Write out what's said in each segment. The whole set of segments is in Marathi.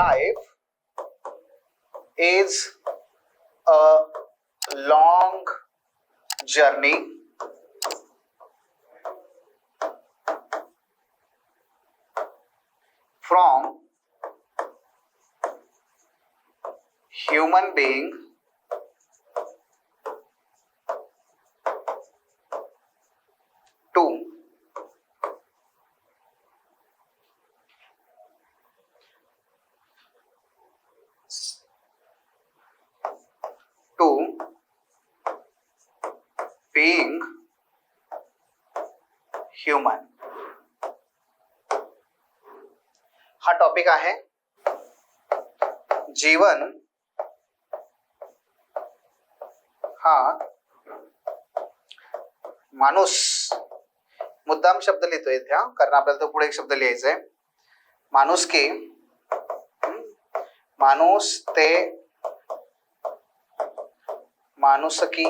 life is a long journey from human being to being human. हा टॉपिक आहे जीवन हा माणूस. मुद्दाम शब्द लिहितोय इथे कारण आपल्याला तो पुढे एक शब्द लिहायचा आहे. माणुसकी, माणूस ते माणुसकी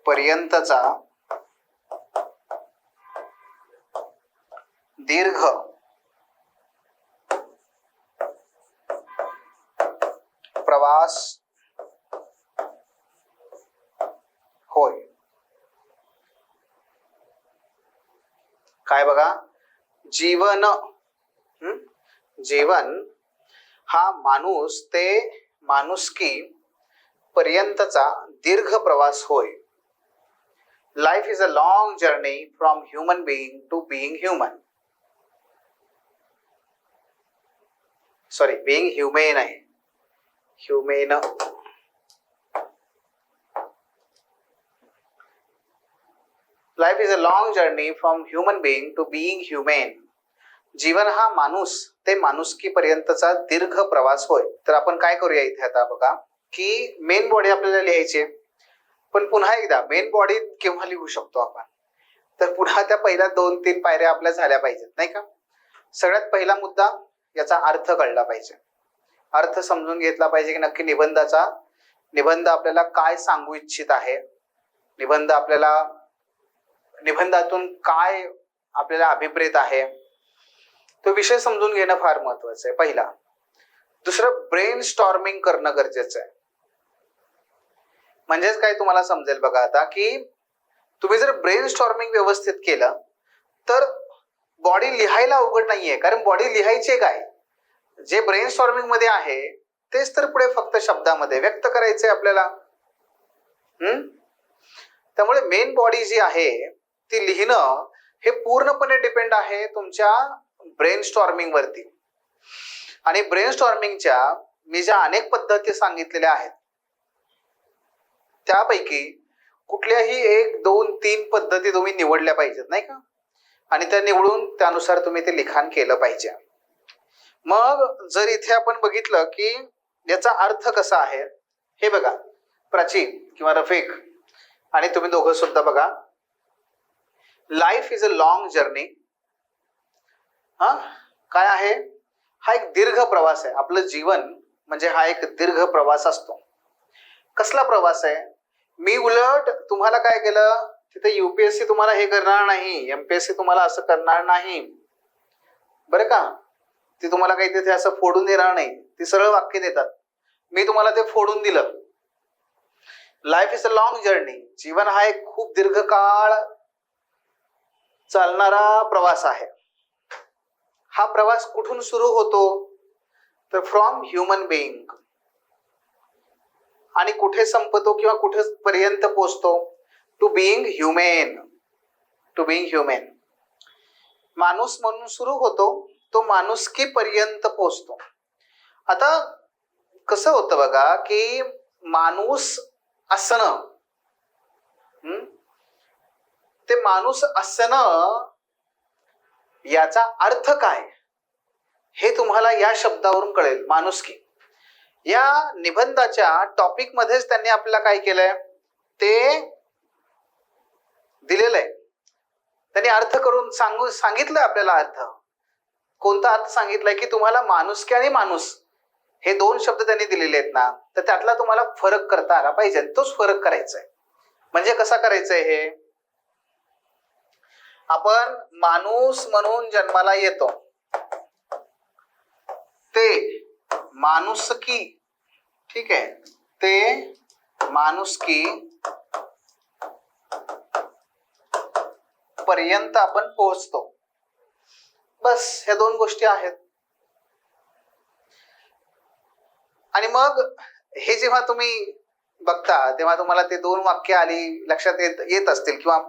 पर्यंतचा दीर्घ प्रवास होय. काय बघा, जीवन जीवन हा माणूस ते माणुसकी पर्यंतचा दीर्घ प्रवास होय. Life is a long journey from human being to being human. Sorry, being humane आहे, humane. Life is a long journey from human being to being humane. जीवन हा माणूस ते माणुसकी पर्यंतचा दीर्घ प्रवास होय. तर आपण काय करूया इथे आता बघा की मेन बॉडी आपल्याला लिहायची, पण पुन्हा एकदा मेन बॉडी केव्हा लिहू शकतो आपण, तर पुन्हा त्या पहिल्या 2-3 पायऱ्या आपल्या झाल्या पाहिजेत, नाही का. सगळ्यात पहिला मुद्दा याचा अर्थ कळला पाहिजे. अर्थ समजून घेतला पाहिजे की नक्की निबंध आपल्याला काय सांगू इच्छित आहे, निबंधातून काय आपल्याला अभिप्रेत आहे, तो विषय समजून घेणं फार महत्वाचं आहे. पहिला. दुसरं, ब्रेन स्टॉर्मिंग करणं गरजेचं आहे. म्हणजेच काय तुम्हाला समजेल बघा आता की तुम्ही जर ब्रेन स्टॉर्मिंग व्यवस्थित केलं तर बॉडी लिहायला अवघड नाहीये. कारण बॉडी लिहायचे काय, जे ब्रेन स्टॉर्मिंग मध्ये आहे तेच तर पुढे फक्त शब्दामध्ये व्यक्त करायचंय आपल्याला. त्यामुळे मेन बॉडी जी आहे ती लिहिणं हे पूर्णपणे डिपेंड आहे तुमच्या ब्रेन स्टॉर्मिंग वरती. आणि ब्रेन स्टॉर्मिंगच्या मी ज्या अनेक पद्धती सांगितलेल्या आहेत त्यापैकी कुठल्याही 1, 2, 3 पद्धती तुम्ही निवडल्या पाहिजेत, नाही का. आणि त्या निवडून त्यानुसार तुम्ही ते लिखाण केलं पाहिजे. मग जर इथे आपण बघितलं की याचा अर्थ कसा आहे, हे बघा, प्राची किंवा रफिक आणि तुम्ही दोघं सुद्धा बघा. Life is a long journey. काय आहे, हा एक दीर्घ प्रवास आहे. आपलं जीवन म्हणजे हा एक दीर्घ प्रवास असतो. कसला प्रवास आहे, मी उलट तुम्हाला काय केलं, तिथे युपीएससी तुम्हाला हे करणार नाही, एमपीएससी तुम्हाला असं करणार नाही बरं का. ती तुम्हाला काही तिथे असं फोडून देणार नाही, ती सरळ वाक्य देतात. मी तुम्हाला ते फोडून दिलं. Life is a long journey. जीवन हा एक खूप दीर्घकाळ चालणारा प्रवास आहे. हा प्रवास कुठून सुरू होतो, तर फ्रॉम ह्युमन बीइंग. आणि कुठे संपतो किंवा कुठे पर्यंत पोहोचतो, to being human. To being human. माणूस म्हणून सुरू होतो, तो माणुसकी पर्यंत पोहोचतो. आता कसं होतं बघा की माणूस असणं, ते माणूस असणं याचा अर्थ काय हे तुम्हाला या शब्दावरून कळेल. माणुसकी या निबंधाच्या टॉपिक मध्येच त्यांनी आपल्याला काय केलंय ते दिलेलं आहे. त्यांनी अर्थ करून सांगितलं आपल्याला. अर्थ कोणता अर्थ सांगितलाय की तुम्हाला माणुसकी आणि माणूस हे 2 शब्द त्यांनी दिलेले आहेत ना, तर त्यातला तुम्हाला फरक करता आला पाहिजे. तोच फरक करायचा आहे. म्हणजे कसा करायचा आहे हे, आपण माणूस म्हणून जन्माला येतो, ते माणुसकी, ठीक आहे, ते माणुसकी पर्यंत आपण पोहोचतो. बस ह्या दोन गोष्टी आहेत. आणि मग हे जेव्हा तुम्ही बघता तेव्हा तुम्हाला ते दोन वाक्य आली लक्षात येत असतील, किंवा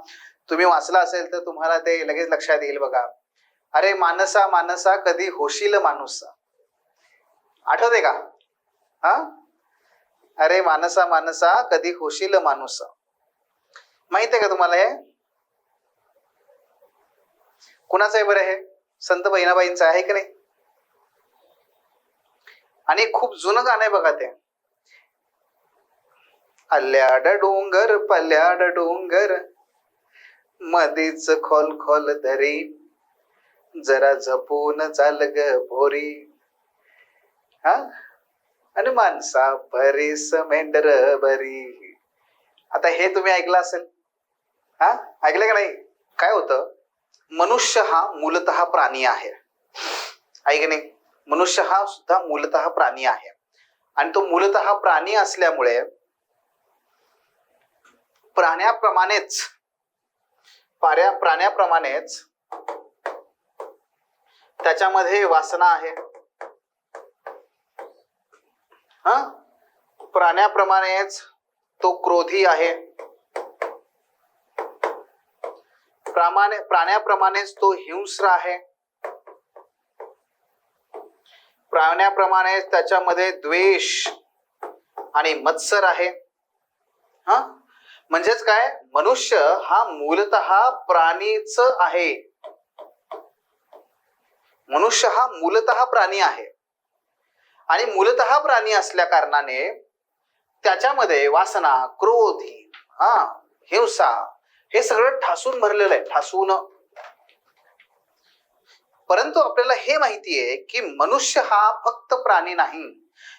तुम्ही वाचला असेल तर तुम्हाला ते लगेच लक्षात येईल बघा. अरे मानसा मानसा कधी होशील माणूस, आठवते का? हा, अरे मानसा मानसा कधी होशील माणूस. माहित आहे का तुम्हाला हे? कुणाचं आहे बरं हे? संत बहिणाबाईंचं आहे की नाही? आणि खूप जुनं गाणं आहे बघा ते. अल्याड डोंगर पल्याड डोंगर मधीच खोल खोल दरी, जरा जपून चाल ग भोरी, हा, आणि माणसा परीस मेंढर बरी. आता हे तुम्ही ऐकलं असेल, हा, ऐकलं का नाही? काय होतं, मनुष्य हा मूलतः प्राणी आहे, आहे की नाही? मनुष्य हा सुद्धा मूलतः प्राणी आहे. आणि तो मूलतः प्राणी असल्यामुळे प्राण्याप्रमाणेच त्याच्यामध्ये वासना आहे. हा, प्राण्याप्रमाणेच तो क्रोधी आहे, प्राण्याप्रमाणेच तो हिंस्र आहे, प्राण्याप्रमाणेच त्याच्यामध्ये द्वेष आणि मत्सर आहे. हा, म्हणजेच काय, मनुष्य हा मूलतः प्राणीच आहे. मनुष्य हा मूलतः प्राणी आहे. आणि मूलतः प्राणी असल्या कारणाने त्याच्यामध्ये वासना, क्रोध, हा, हिंसा हे सगळं ठासून भरलेलं आहे, ठासून. परंतु आपल्याला हे माहितीये की मनुष्य हा फक्त प्राणी नाही.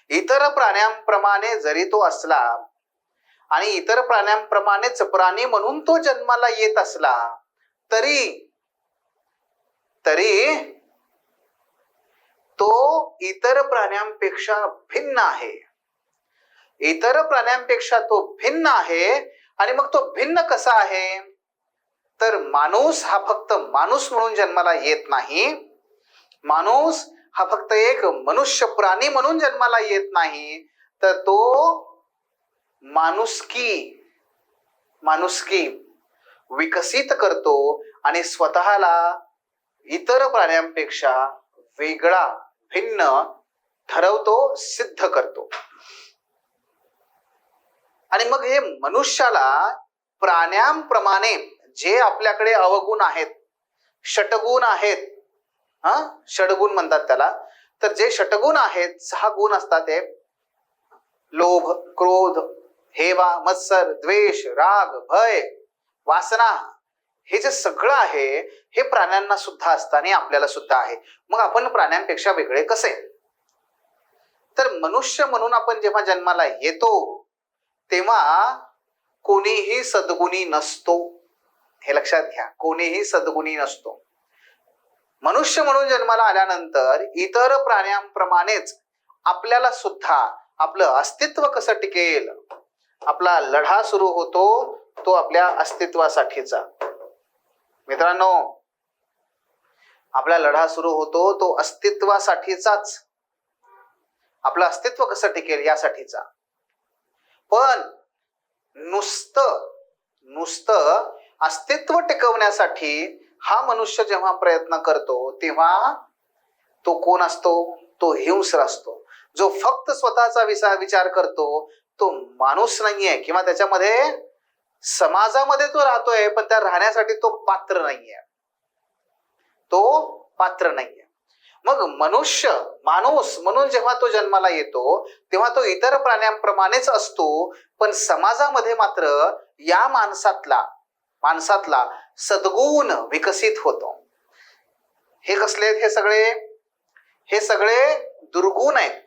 इतर प्राण्यांप्रमाणे जरी तो असला आणि इतर प्राण्यांप्रमाणेच प्राणी म्हणून तो जन्माला येत असला तरी तो इतर प्राण्यांपेक्षा भिन्न आहे. इतर प्राण्यांपेक्षा तो भिन्न आहे. आणि मग तो भिन्न कसा आहे, तर माणूस हा फक्त माणूस म्हणून जन्माला येत नाही. माणूस हा फक्त एक मनुष्य प्राणी म्हणून जन्माला येत नाही, तर तो माणुसकी विकसित करतो आणि स्वतःला इतर प्राण्यांपेक्षा वेगळा, भिन्न ठरवतो, सिद्ध करतो. आणि मग हे मनुष्याला प्राण्यांप्रमाणे जे आपल्याकडे अवगुण आहेत, षटगुण आहेत, हा, षटगुण म्हणतात त्याला. तर जे षटगुण आहेत, 6 गुण असतात ते लोभ, क्रोध, हेवा, मत्सर, द्वेष, राग, भय, वासना, हे जे सगळं आहे हे प्राण्यांना सुद्धा असतं आणि आपल्याला सुद्धा आहे. मग आपण प्राण्यांपेक्षा वेगळे कसे? तर मनुष्य म्हणून आपण जेव्हा जन्माला येतो तेव्हा कोणीही सद्गुणी नसतो. हे लक्षात घ्या, कोणीही सद्गुणी नसतो. मनुष्य म्हणून जन्माला आल्यानंतर इतर प्राण्यांप्रमाणेच आपल्याला सुद्धा आपलं अस्तित्व कसं टिकेल, आपला लढा सुरू होतो तो आपल्या अस्तित्वासाठीचा. मित्रांनो, आपला लढा सुरू होतो तो अस्तित्वासाठीचाच, आपलं अस्तित्व कसं टिकेल यासाठीचा. पण नुसतं अस्तित्व टिकवण्यासाठी हा मनुष्य जेव्हा प्रयत्न करतो तेव्हा तो कोण असतो? तो हिंस्र असतो. जो फक्त स्वतःचा विचार करतो तो माणूस नाहीये, किंवा त्याच्यामध्ये समाजामध्ये तो राहतोय पण त्या राहण्यासाठी तो पात्र नाहीये, तो पात्र नाहीये. मग माणूस म्हणून जेव्हा तो जन्माला येतो तेव्हा तो इतर प्राण्यांप्रमाणेच असतो, पण समाजामध्ये मात्र या माणसातला सद्गुण विकसित होतो. हे कसले आहेत? हे सगळे दुर्गुण आहेत.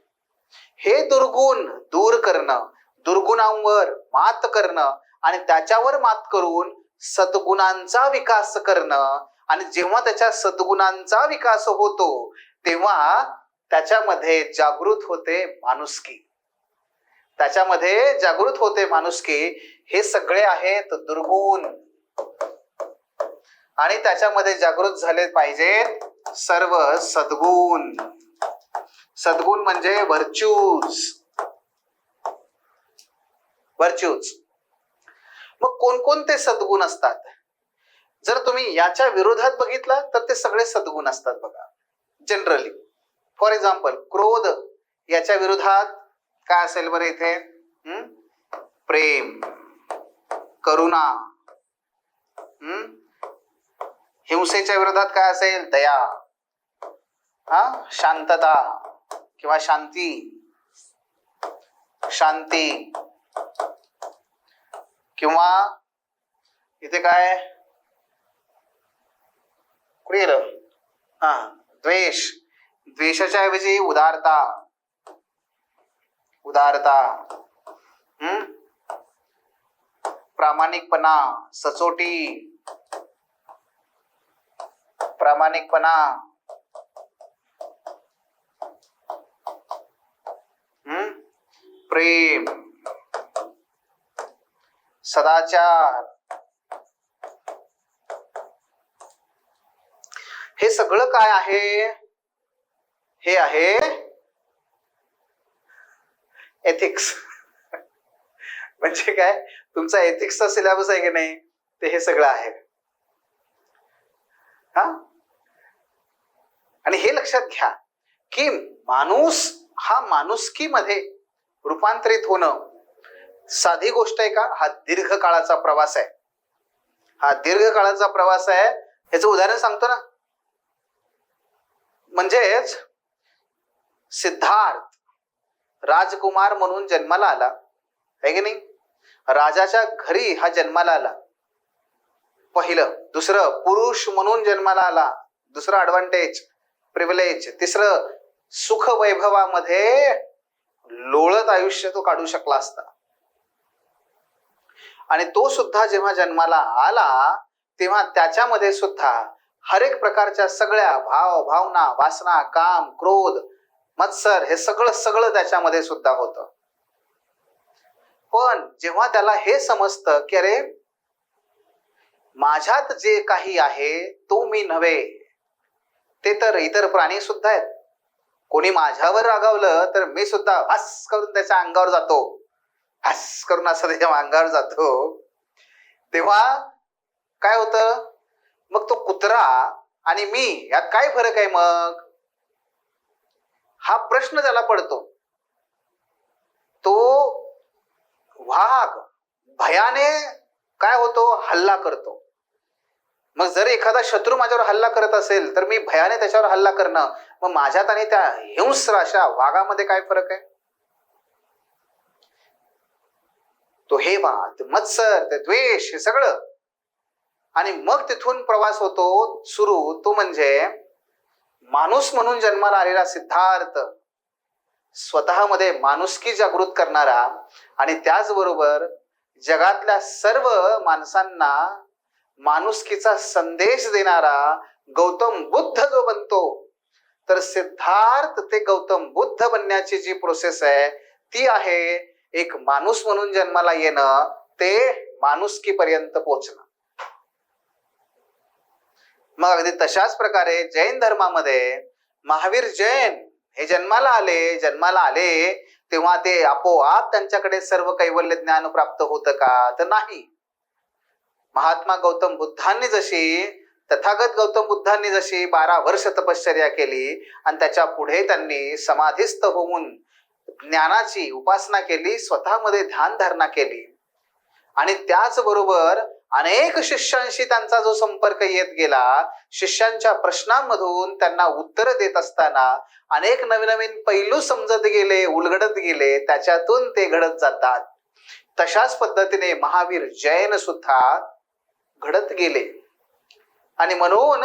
हे दुर्गुण दूर करणं, दुर्गुणांवर मात करणं आणि त्याच्यावर मात करून सद्गुणांचा विकास करणं, आणि जेव्हा त्याच्या सद्गुणांचा विकास होतो तेव्हा त्याच्यामध्ये जागृत होते माणुसकी. त्याच्यामध्ये जागृत होते माणुसकी. हे सगळे आहेत दुर्गुण, आणि त्याच्यामध्ये जागृत झाले पाहिजेत सर्व सद्गुण. सद्गुण म्हणजे व्हर्च्यूज. व्हर्च्यूज. मग कोणकोणते सद्गुण असतात? जर तुम्ही याच्या विरोधात बघितलं तर ते सगळे सद्गुण असतात बघा, जनरली. फॉर एक्झाम्पल, क्रोध याच्या विरोधात काय असेल बरं इथे? प्रेम, करुणा. हिंसेच्या विरोधात काय असेल? दया, शांतता किंवा शांती. शांती. किंवा इथे काय? कुठे गेलं? द्वेष. द्वेषाच्या ऐवजी उदारता. उदारता. प्रामाणिकपणा, सचोटी. प्रामाणिकपणा. प्रेम, सदाचार. हे सगळं काय आहे? हे आहे एथिक्स. म्हणजे काय? तुमचा एथिक्सचा सिलेबस आहे की नाही, ते हे सगळं आहे. आणि हे लक्षात घ्या की माणूस हा माणुसकीमध्ये रूपांतरित होणं साधी गोष्ट आहे का? हा दीर्घ काळाचा प्रवास आहे. हा दीर्घ काळाचा प्रवास आहे. याचं उदाहरण सांगतो ना. म्हणजेच सिद्धार्थ राजकुमार म्हणून जन्माला आला, आहे की नाही? राजाच्या घरी हा जन्माला आला, पहिलं. दुसरं, पुरुष म्हणून जन्माला आला, दुसरं ऍडव्हान्टेज, प्रिव्हिलेज. तिसरं, सुख वैभवामध्ये लोळत आयुष्य तो काढू शकला असता. आणि तो सुद्धा जेव्हा जन्माला आला तेव्हा त्याच्यामध्ये सुद्धा हर एक प्रकारच्या सगळ्या भाव, भावना, वासना, काम, क्रोध, मत्सर, हे सगळं सगळं त्याच्यामध्ये सुद्धा होतं. पण जेव्हा त्याला हे समजतं की अरे माझ्यात जे काही आहे तो मी नव्हे, ते तर इतर प्राणी सुद्धा आहेत. कोणी माझ्यावर रागावलं तर मी सुद्धा हस करून त्याच्या अंगावर जातो, हस करून असं त्याच्या अंगावर जातो. तेव्हा काय होतं? मग तो कुत्रा आणि मी यात काय फरक आहे मग? हा प्रश्न त्याला पडतो. तो वाघ भयाने काय होतो? हल्ला करतो. मग जर एखादा शत्रू माझ्यावर हल्ला करत असेल तर मी भयाने त्याच्यावर हल्ला करणं, मग माझ्यात आणि त्या हिंस्र अशा वाघामध्ये काय फरक आहे? तो हेवा, ते मत्सर, ते द्वेष, हे सगळं. आणि मग तिथून प्रवास होतो सुरू, तो म्हणजे माणूस म्हणून जन्माला आलेला सिद्धार्थ, स्वतःमध्ये माणुसकी जागृत करणारा आणि त्याचबरोबर जगातल्या सर्व माणसांना माणुसकीचा संदेश देणारा गौतम बुद्ध जो बनतो. तर सिद्धार्थ ते गौतम बुद्ध बनण्याची जी प्रोसेस आहे ती आहे एक माणूस म्हणून जन्माला येणं ते माणुसकीपर्यंत पोहोचणं. मग अगदी तशाच प्रकारे जैन धर्मामध्ये महावीर जैन हे जन्माला आले तेव्हा ते आपोआप त्यांच्याकडे सर्व कैवल्य ज्ञान प्राप्त होतं का? तर नाही. महात्मा गौतम बुद्धांनी जशी, तथागत गौतम बुद्धांनी जशी 12 वर्ष तपश्चर्या केली आणि त्याच्या पुढे त्यांनी समाधिस्थ होऊन ज्ञानाची उपासना केली, स्वतःमध्ये ध्यान धारणा केली, आणि त्याचबरोबर अनेक शिष्यांशी त्यांचा जो संपर्क येत गेला, शिष्यांच्या प्रश्नांमधून त्यांना उत्तर देत असताना अनेक नवीन नवीन पैलू समजत गेले, उलगडत गेले, त्याच्यातून ते घडत जातात. तशाच पद्धतीने महावीर जैन सुद्धा घडत गेले. आणि म्हणून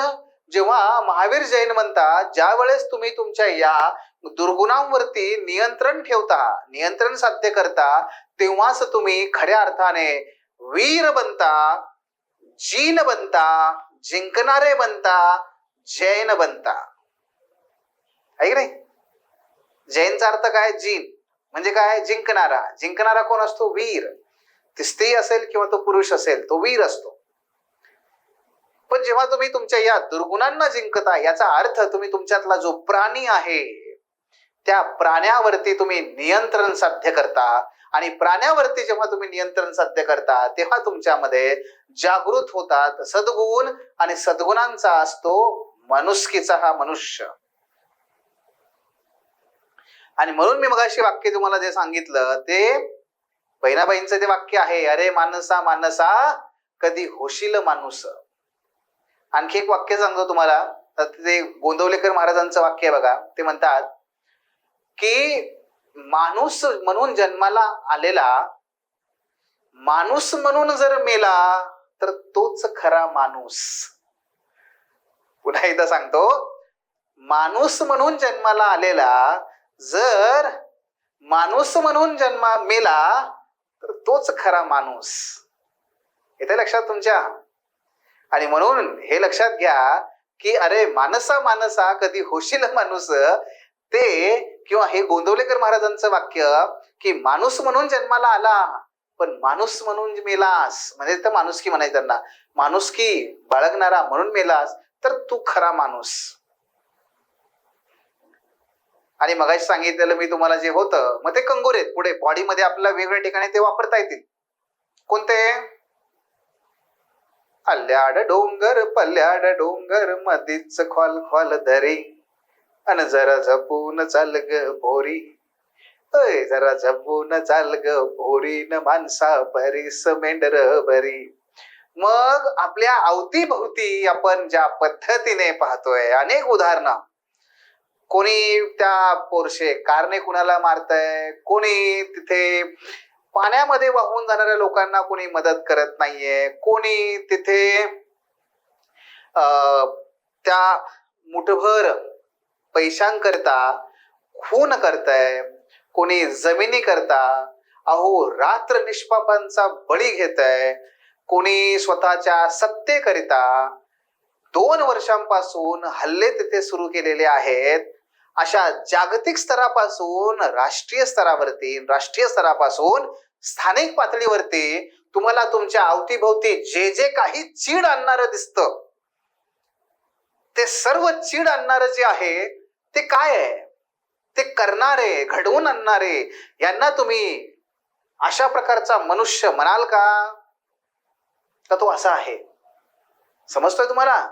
जेव्हा महावीर जैन म्हणतात, ज्या वेळेस तुम्ही तुमच्या या दुर्गुणांवरती नियंत्रण ठेवता, नियंत्रण साध्य करता, तेव्हाच तुम्ही खऱ्या अर्थाने वीर बनता, जीन बनता, जिंकणारे बनता, जैन बनता. आहे की नाही? जैनचा अर्थ काय? जीन म्हणजे काय? जिंकणारा. जिंकणारा कोण असतो? वीर. ती स्त्री असेल किंवा तो पुरुष असेल, तो वीर असतो. पण जेव्हा तुम्ही तुमच्या या दुर्गुणांना जिंकता, याचा अर्थ तुम्ही तुमच्यातला जो प्राणी आहे त्या प्राण्यावरती तुम्ही नियंत्रण साध्य करता. आणि प्राण्यावरती जेव्हा तुम्ही नियंत्रण साध्य करता तेव्हा तुमच्यामध्ये जागृत होतात सद्गुण, आणि सद्गुणांचा असतो मनुष्कीचा हा मनुष्य. आणि म्हणून मी मगाशी वाक्य तुम्हाला जे सांगितलं ते बहिणाबाईंचं ते वाक्य आहे, अरे मानसा मानसा कधी होशील माणूस. आणखी एक वाक्य सांगतो तुम्हाला, ते गोंदवलेकर महाराजांचं वाक्य आहे बघा. ते म्हणतात की माणूस म्हणून जन्माला आलेला माणूस म्हणून जर मेला तर तोच खरा माणूस. पुन्हा एकदा सांगतो, माणूस म्हणून जन्माला आलेला जर माणूस म्हणून मेला तर तोच खरा माणूस. येते लक्षात तुमच्या? आणि म्हणून हे लक्षात घ्या की अरे मानसा मानसा कधी होशील माणूस, ते किंवा हे गोंदवलेकर महाराजांचं वाक्य की माणूस म्हणून जन्माला आला पण माणूस म्हणून मेलास, म्हणजे तर माणुसकी म्हणायचं त्यांना, माणुसकी बाळगणारा म्हणून मेलास तर तू खरा माणूस. आणि मगाशी सांगितलेलं मी तुम्हाला जे होतं, मग ते कंगोरे आहेत पुढे बॉडीमध्ये आपल्याला वेगवेगळ्या ठिकाणी ते वापरता येतील. कोणते? अल्याड डोंगर पल्याड डोंगर मधीच खोल खोल दरी, अन जरा झपून चाल ग भोरी, अय जरा झपून चाल ग भोरी, न माणसा बरीस मेंढर बरी. मग आपल्या अवतीभोवती आपण ज्या पद्धतीने पाहतोय अनेक उदाहरणं, कोणी त्या पोरशे कारने कुणाला मारतय, कोणी तिथे पाण्यामध्ये वाहून जाणाऱ्या लोकांना कोणी मदत करत नाहीये, कोणी तिथे त्या मुठभर पैशांकरता खून करताय, कोणी जमिनी करता अहो रात्र निष्पापांचा बळी घेतय, कोणी स्वतःच्या सत्तेकरिता 2 वर्षांपासून हल्ले तिथे सुरू केलेले आहेत. अशा जागतिक स्तरापासून राष्ट्रीय स्तरावरती, राष्ट्रीय स्तरापासून स्थानिक पातळीवरती तुम्हाला तुमच्या अवतीभोवती जे जे काही चीड आणणारं दिसतं, ते सर्व चीड आणणारं जे आहे ते काय आहे? ते करणारे, घडवून आणणारे, यांना तुम्ही अशा प्रकारचा मनुष्य म्हणाल का? तर तो असा आहे. समजतोय तुम्हाला?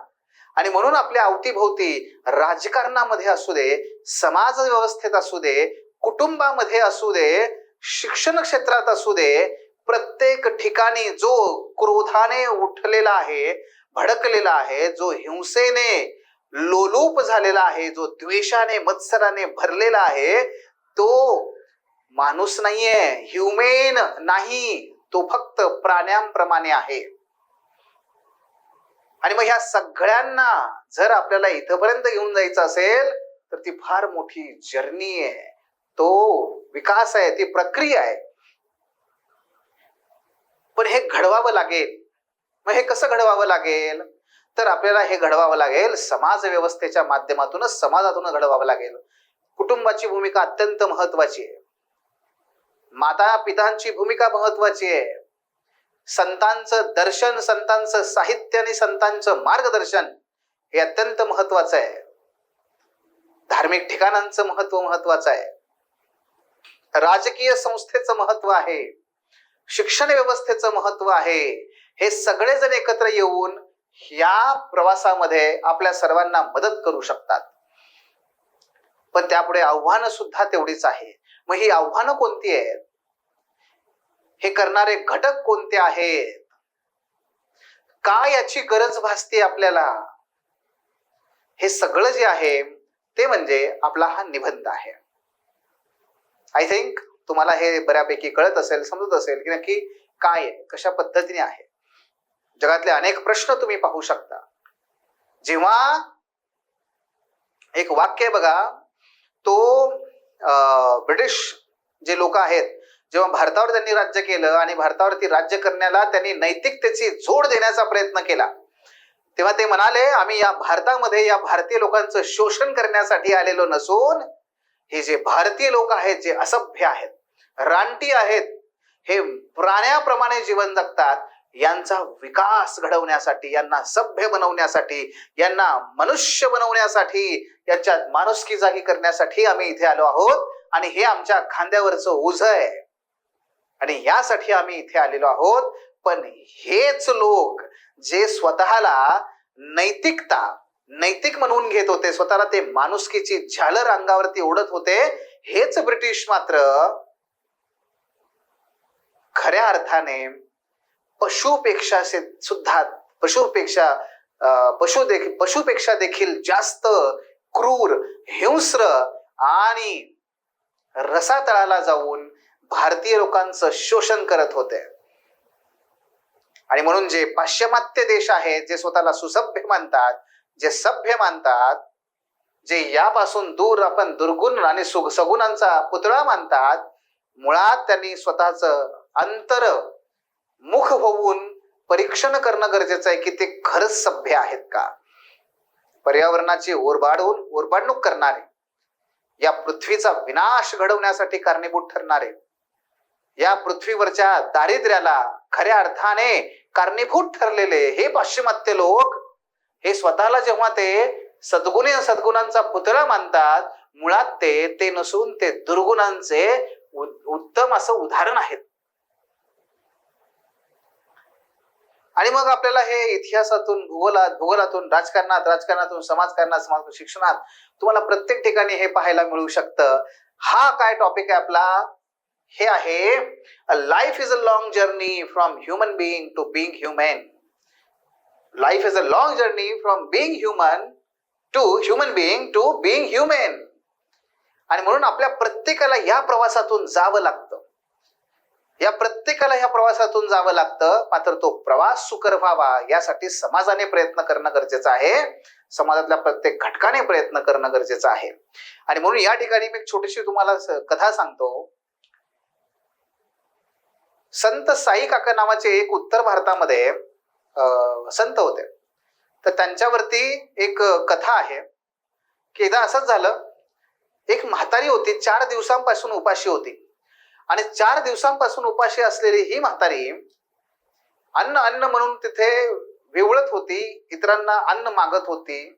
आणि म्हणून आपल्या अवतीभोवती राजकारणामध्ये असू दे, समाज व्यवस्थेत असू दे, कुटुंबामध्ये असू दे, शिक्षण क्षेत्रात असू दे, प्रत्येक ठिकाणी जो क्रोधाने उठलेला आहे, भडकलेला आहे, जो हिंसेने लोलूप झालेला आहे, जो द्वेषाने मत्सराने भरलेला आहे, तो माणूस नाहीये, ह्युमेन नाही, तो फक्त प्राण्यांप्रमाणे आहे. आणि मग ह्या सगळ्यांना जर आपल्याला इथपर्यंत घेऊन जायचं असेल तर ती फार मोठी जर्नी आहे, तो विकास आहे, ती प्रक्रिया आहे. पण हे घडवावं लागेल. मग हे कसं घडवावं लागेल? तर आपल्याला हे घडवावं लागेल समाज व्यवस्थेच्या माध्यमातूनच, समाजातून घडवावं लागेल. कुटुंबाची भूमिका अत्यंत महत्वाची आहे, माता पितांची भूमिका महत्वाची आहे, संतांचं दर्शन, संतांचं साहित्य आणि संतांचं मार्गदर्शन हे अत्यंत महत्वाचं आहे. धार्मिक ठिकाणांचं महत्व महत्वाचं आहे, राजकीय संस्थेचं महत्व आहे, शिक्षण व्यवस्थेचं महत्व आहे. हे सगळेजण एकत्र येऊन या प्रवासामध्ये आपल्या सर्वांना मदत करू शकतात. पण त्यापुढे आव्हानं सुद्धा तेवढीच आहे. मग ही आव्हानं कोणती आहेत? हे करणारे घटक कोणते आहेत? काय याची गरज भासते आपल्याला? हे सगळं जे आहे ते म्हणजे आपला हा निबंध आहे. आय थिंक तुम्हाला हे बऱ्यापैकी कळत असेल, समजत असेल की नक्की काय आहे, कशा पद्धतीने आहे. जगातले अनेक प्रश्न तुम्ही पाहू शकता. जेव्हा एक वाक्य बघा, तो ब्रिटिश जे लोक आहेत जेव्हा भारतावर त्यांनी राज्य केलं आणि भारतावरती राज्य करण्याला त्यांनी नैतिकतेची जोड देण्याचा प्रयत्न केला, तेव्हा ते म्हणाले आम्ही या भारतामध्ये या भारतीय लोकांचं शोषण करण्यासाठी आलेलो नसून हे जे भारतीय लोक आहेत, जे असभ्य आहेत, रानटी आहेत, हे प्राण्याप्रमाणे जीवन जगतात, यांचा विकास घडवण्यासाठी, यांना सभ्य बनवण्यासाठी, यांना मनुष्य बनवण्यासाठी, यांच्यात माणुसकी जागी करण्यासाठी आम्ही इथे आलो आहोत आणि हे आमच्या खांद्यावरचं ओझं आहे आणि यासाठी आम्ही इथे आलेलो आहोत. पण हेच लोक जे स्वतःला नैतिक म्हणून घेत होते, स्वतःला ते माणुसकीची झालर अंगावरती ओढत होते, हेच ब्रिटिश मात्र खऱ्या अर्थाने पशुपेक्षा देखील जास्त क्रूर, हिंस्र आणि रसातळाला जाऊन भारतीय लोकांचं शोषण करत होते. आणि म्हणून जे पाश्चिमात्य देश आहेत, जे स्वतःला सुसभ्य मानतात, जे सभ्य मानतात, जे यापासून दूर आपण दुर्गुण आणि सगुणांचा पुतळा मानतात, मुळात त्यांनी स्वतःचं अंतर मुख होऊन परीक्षण करणं गरजेचं आहे की ते खरंच सभ्य आहेत का. पर्यावरणाची ओरबाडणूक करणारे, या पृथ्वीचा विनाश घडवण्यासाठी कारणीभूत ठरणारे, या पृथ्वीवरच्या दारिद्र्याला खऱ्या अर्थाने कारणीभूत ठरलेले हे पाश्चिमात्य लोक, हे स्वतःला जेव्हा ते सद्गुणांचा पुतळा मानतात, मुळात ते नसून ते दुर्गुणांचे उत्तम असं उदाहरण आहेत. आणि मग आपल्याला हे इतिहासातून, भूगोलातून, राजकारणातून, समाजकारणात, शिक्षणात तुम्हाला प्रत्येक ठिकाणी हे पाहायला मिळू शकतं. हा काय टॉपिक आहे आपला? हे आहे a life is a long journey from human being to being human. Life is a long journey from being human to human being to being human. आणि म्हणून आपल्या प्रत्येकाला या प्रवासातून जावं लागतं, मात्र तो प्रवास सुकर व्हावा यासाठी समाजाने प्रयत्न करणं गरजेचं आहे, समाजातल्या प्रत्येक घटकाने प्रयत्न करणं गरजेचं आहे. आणि म्हणून या ठिकाणी मी एक छोटीशी तुम्हाला कथा सांगतो. संत साई काका नावाचे एक उत्तर भारतामध्ये संत होते. तर त्यांच्यावरती एक कथा आहे की एकदा असंच झालं, एक म्हातारी होती, 4 दिवसांपासून उपाशी होती. आणि 4 दिवसांपासून उपाशी असलेली ही म्हातारी अन्न म्हणून तिथे विवळत होती, इतरांना अन्न मागत होती,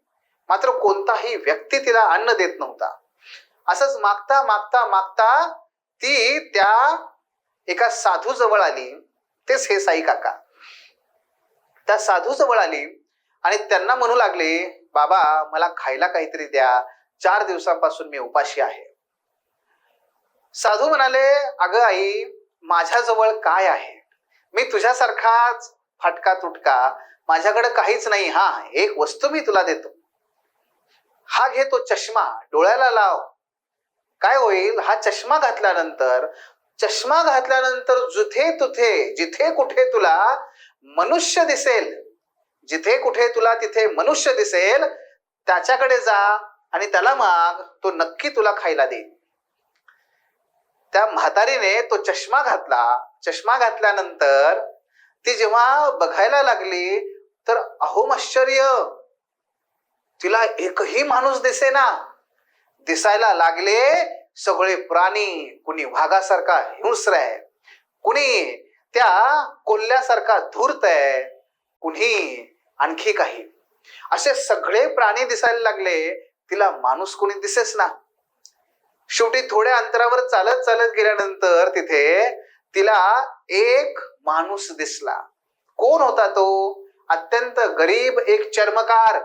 मात्र कोणताही व्यक्ती तिला अन्न देत नव्हता. असंच मागता मागता मागता ती त्या एका साधू जवळ आली. तेच हे साई काका. त्या साधू जवळ आली आणि त्यांना म्हणू लागले, बाबा मला खायला काहीतरी द्या, 4 दिवसांपासून मी उपाशी आहे. साधू म्हणाले, अगं आई, माझ्याजवळ काय आहे? मी तुझ्यासारखाच फाटका तुटका, माझ्याकडे काहीच नाही. हा, एक वस्तू मी तुला देतो. हा घे तो चष्मा, डोळ्याला लाव. काय होईल? हा चष्मा घातल्यानंतर जिथे कुठे तुला मनुष्य दिसेल, तिथे मनुष्य दिसेल, त्याच्याकडे जा आणि त्याला माग, तो नक्की तुला खायला देईल. त्या म्हातारीने तो चष्मा घातला. चष्मा घातल्यानंतर ती जेव्हा बघायला लागली तर अहोमश्चर्य, तिला एकही माणूस दिसेना. दिसायला लागले सगळे प्राणी, कुणी वाघासारखा हिंस्र आहे, कुणी त्या कोल्ह्यासारखा धूर्त आहे, कुणी आणखी काही. असे सगळे प्राणी दिसायला लागले. तिला माणूस कुणी दिसेच ना. शेवटी थोड्या अंतरावर चालत गेल्यानंतर तिथे तिला एक माणूस दिसला. कोण होता तो? अत्यंत गरीब एक चर्मकार.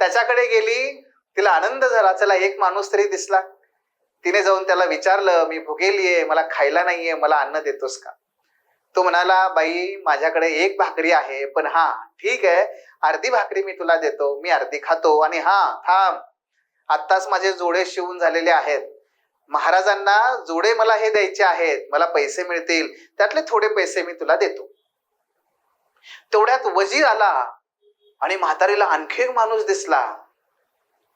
त्याच्याकडे गेली. तिला आनंद झाला, चला एक माणूस तरी दिसला. तिने जाऊन त्याला विचारलं, मी भुकेलीये, मला खायला नाहीये, मला अन्न देतोस का? तो म्हणाला, बाई माझ्याकडे एक भाकरी आहे, पण हा ठीक आहे, अर्धी भाकरी मी तुला देतो, मी अर्धी खातो. आणि हा थांब, आत्ताच माझे जोडे शिवून झालेले आहेत, महाराजांना जोडे मला हे द्यायचे आहेत, मला पैसे मिळतील, त्यातले थोडे पैसे मी तुला देतो. तेवढ्यात वजीर आला आणि म्हातारीला आणखी एक माणूस दिसला.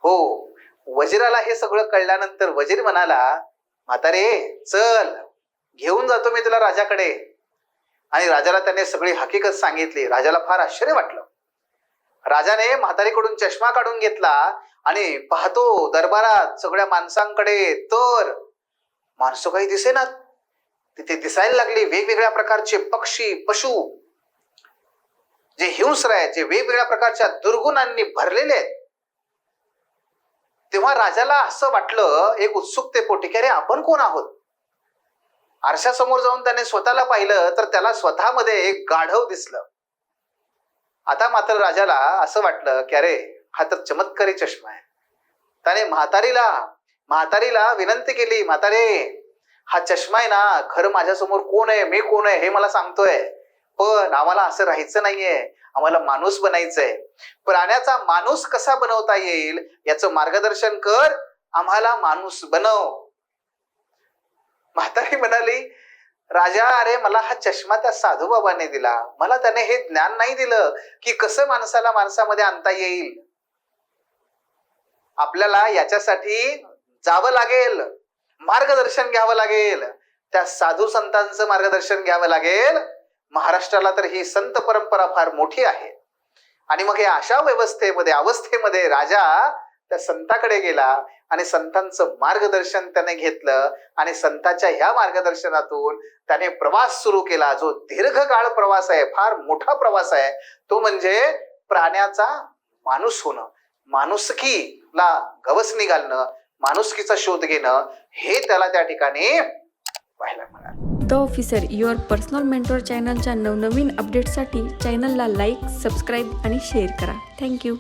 हो, वजीराला हे सगळं कळल्यानंतर वजीर म्हणाला, म्हातारे चल, घेऊन जातो मी तुला राजाकडे. आणि राजाला त्याने सगळी हकीकत सांगितली. राजाला फार आश्चर्य वाटलं. राजाने म्हातारीकडून चष्मा काढून घेतला आणि पाहतो दरबारात सगळ्या माणसांकडे, तर माणसं काही दिसेनात. तिथे दिसायला लागली वेगवेगळ्या प्रकारचे पक्षी, पशु, जे हिंस्र आहेत, जे वेगवेगळ्या प्रकारच्या दुर्गुणांनी भरलेले आहेत. तेव्हा राजाला असं वाटलं एक उत्सुकतेपोटी की अरे आपण कोण आहोत. आरशासमोर जाऊन त्याने स्वतःला पाहिलं तर त्याला स्वतःमध्ये एक गाढव दिसलं. आता मात्र राजाला असं वाटलं की अरे हा तर चमत्कारी चष्मा आहे. त्याने म्हातारीला विनंती केली, म्हातारे हा चष्मा आहे ना, खरं माझ्यासमोर कोण आहे, मी कोण आहे हे मला सांगतोय, पण आम्हाला असं राहायचं नाहीये, आम्हाला माणूस बनायचंय. प्राण्याचा माणूस कसा बनवता येईल याचं मार्गदर्शन कर, आम्हाला माणूस बनव. म्हातारी म्हणाली, राजा अरे मला हा चष्मा त्या साधू बाबाने दिला, मला त्याने हे ज्ञान नाही दिलं की कसं माणसाला माणसामध्ये आणता येईल. आपल्याला याच्यासाठी जावं लागेल, मार्गदर्शन घ्यावं लागेल, त्या साधू संतांचं मार्गदर्शन घ्यावं लागेल. महाराष्ट्राला तर ही संत परंपरा फार मोठी आहे. आणि मग या अशा अवस्थेमध्ये राजा त्या संताकडे गेला आणि संतांचं मार्गदर्शन त्याने घेतलं आणि संतांच्या ह्या मार्गदर्शनातून त्याने प्रवास सुरू केला, जो दीर्घकाळ प्रवास आहे, फार मोठा प्रवास आहे. तो म्हणजे प्राण्याचा माणूस होणं, माणुसकीला गवसणी घालणं, माणुसकीचा शोध घेणं, हे त्याला त्या ठिकाणी पाहायला मिळालं. The officer, your personal mentor चॅनलच्या नवनवीन अपडेट्ससाठी चॅनलला लाईक, सबस्क्राईब आणि शेअर करा. थँक्यू.